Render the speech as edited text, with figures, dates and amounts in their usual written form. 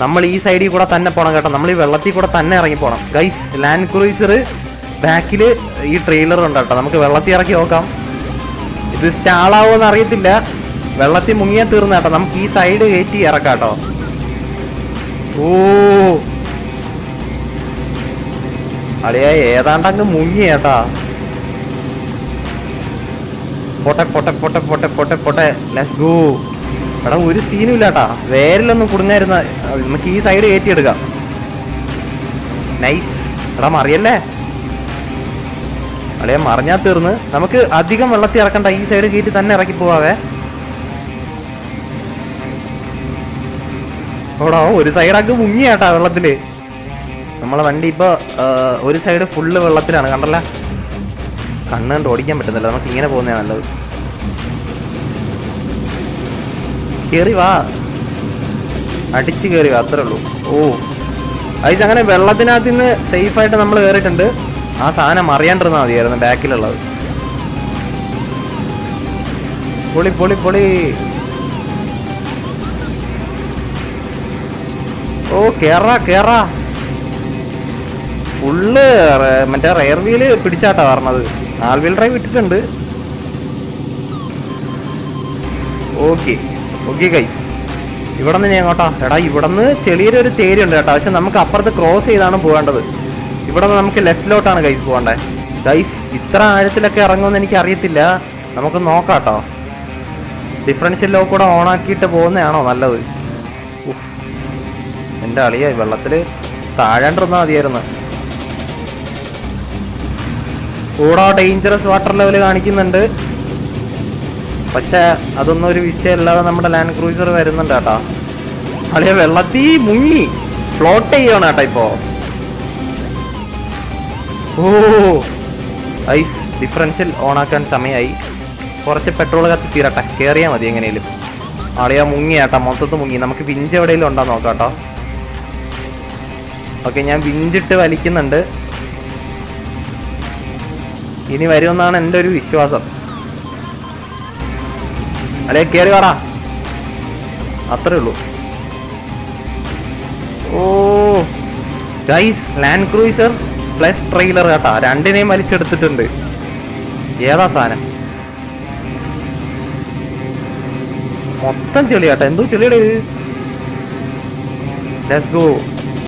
നമ്മൾ ഈ സൈഡിൽ കൂടെ തന്നെ പോകണം കേട്ടോ. നമ്മൾ ഈ വെള്ളത്തിൽ കൂടെ തന്നെ ഇറങ്ങി പോകണം ഗൈസ്. ലാൻഡ് ക്രൂയിസർ ബാക്കിൽ ഈ ട്രെയിലർ ഉണ്ട് കേട്ടോ. നമുക്ക് വെള്ളത്തിൽ ഇറക്കി നോക്കാം. ഇത് സ്റ്റാളാവോന്ന് അറിയത്തില്ല. വെള്ളത്തിൽ മുങ്ങിയാൽ തീർന്ന കേട്ടോ. നമുക്ക് ഈ സൈഡ് കയറ്റി ഇറക്കാം കേട്ടോ. ഓ അളിയ ഏതാണ്ടങ്ങ് മുങ്ങി കേട്ടാ. പോട്ടെ പോട്ടെ പോട്ടെ പോട്ടെ പോട്ടെ പോട്ടെ. Let's go. എടാ ഒരു സീനും ഇല്ല കേട്ടാ. വേരിലൊന്നും കുടുങ്ങായിരുന്ന. നമുക്ക് ഈ സൈഡ് കയറ്റിയെടുക്കാം. നൈസ്. എടാ മറിയല്ലേ അളിയ, മറിഞ്ഞാ തീർന്ന്. നമുക്ക് അധികം വെള്ളത്തിൽ ഇറക്കണ്ട. ഈ സൈഡ് കയറ്റി തന്നെ ഇറക്കി പോവാവേ. ഓടാ ഒരു സൈഡൊക്കെ മുങ്ങി കേട്ടാ വെള്ളത്തില്. നമ്മളെ വണ്ടി ഇപ്പൊ ഒരു സൈഡ് ഫുള്ള് വെള്ളത്തിലാണ് കണ്ടല്ല. കണ്ണ് കണ്ട് ഓടിക്കാൻ പറ്റുന്നില്ല. നമുക്ക് ഇങ്ങനെ പോകുന്നതാണ് നല്ലത്. കേറി വാ, അടിച്ച് കയറി വാ, അത്രേ ഉള്ളൂ. ഓ ഐസ് അങ്ങനെ വെള്ളത്തിനകത്ത് നിന്ന് സേഫായിട്ട് നമ്മൾ കയറിയിട്ടുണ്ട്. ആ സാധനം അറിയാണ്ടിരുന്നാൽ മതിയായിരുന്നു ബാക്കിലുള്ളത്. പൊളി പൊളി പൊളി. ഓ കേറാ കേറാ. ഫുള്ള് മറ്റേ റെയർ വീല് പിടിച്ചാട്ടാ പറഞ്ഞത്. ആൾ വീൽ ഡ്രൈവ് ഇട്ടിട്ടുണ്ട്. Okay okay guys. ഇവിടെ നിന്ന് ഞാൻ എങ്ങോട്ടാ? എടാ ഇവിടെ നിന്ന് ചെളിയൊരു ഒരു തേരിയുണ്ട് കേട്ടോ. പക്ഷെ നമുക്ക് അപ്പുറത്ത് ക്രോസ് ചെയ്താണ് പോകേണ്ടത്. ഇവിടെ നിന്ന് നമുക്ക് ലെഫ്റ്റിലോട്ടാണ് ഗൈസ് പോകേണ്ടത്. ഗൈസ് ഇത്ര ആഴത്തിലൊക്കെ ഇറങ്ങുമെന്ന് എനിക്ക് അറിയത്തില്ല. നമുക്ക് നോക്കാം കേട്ടോ. ഡിഫറൻഷ്യൽ ലോ കൂടെ ഓണാക്കിയിട്ട് പോകുന്നതാണോ നല്ലത്? എൻ്റെ അളിയ വെള്ളത്തിൽ താഴാണ്ടിരുന്നാൽ മതിയായിരുന്നു. കൂടെ ഡേഞ്ചറസ് വാട്ടർ ലെവൽ കാണിക്കുന്നുണ്ട്. പക്ഷെ അതൊന്നും ഒരു വിഷയമല്ലാതെ നമ്മുടെ ലാൻഡ് ക്രൂയിസർ വരുന്നുണ്ട് കേട്ടോ. അളിയ വെള്ളത്തിൽ മുങ്ങി ഫ്ലോട്ട് ചെയ്യണം കേട്ടോ ഇപ്പോ. ഓ ഐസ് ഡിഫറൻഷ്യൽ ഓണാക്കാൻ സമയമായി. കുറച്ച് പെട്രോൾ കത്തി തീരട്ടെ. കയറിയാൽ മതി എങ്ങനെയും. അളിയ മുങ്ങി കേട്ടോ, മൊത്തത്തിൽ മുങ്ങി. നമുക്ക് വിഞ്ച് എവിടെയെങ്കിലും ഉണ്ടോ നോക്കാം കേട്ടോ. ഓക്കെ ഞാൻ വിഞ്ചിട്ട് വലിക്കുന്നുണ്ട്. ഇനി വരുമെന്നാണ് എൻ്റെ ഒരു വിശ്വാസം. അല്ലേ കയറി വാടാ, അത്രേ ഉള്ളൂ. Oh guys land cruiser plus trailer കേട്ടാ. രണ്ടിനെയും വലിച്ചെടുത്തിട്ടുണ്ട്. ഏതാ സാധനം? മൊത്തം ചെളി കേട്ടാ. എന്തോ ചെളിയുടെ ഇത്. Let's go.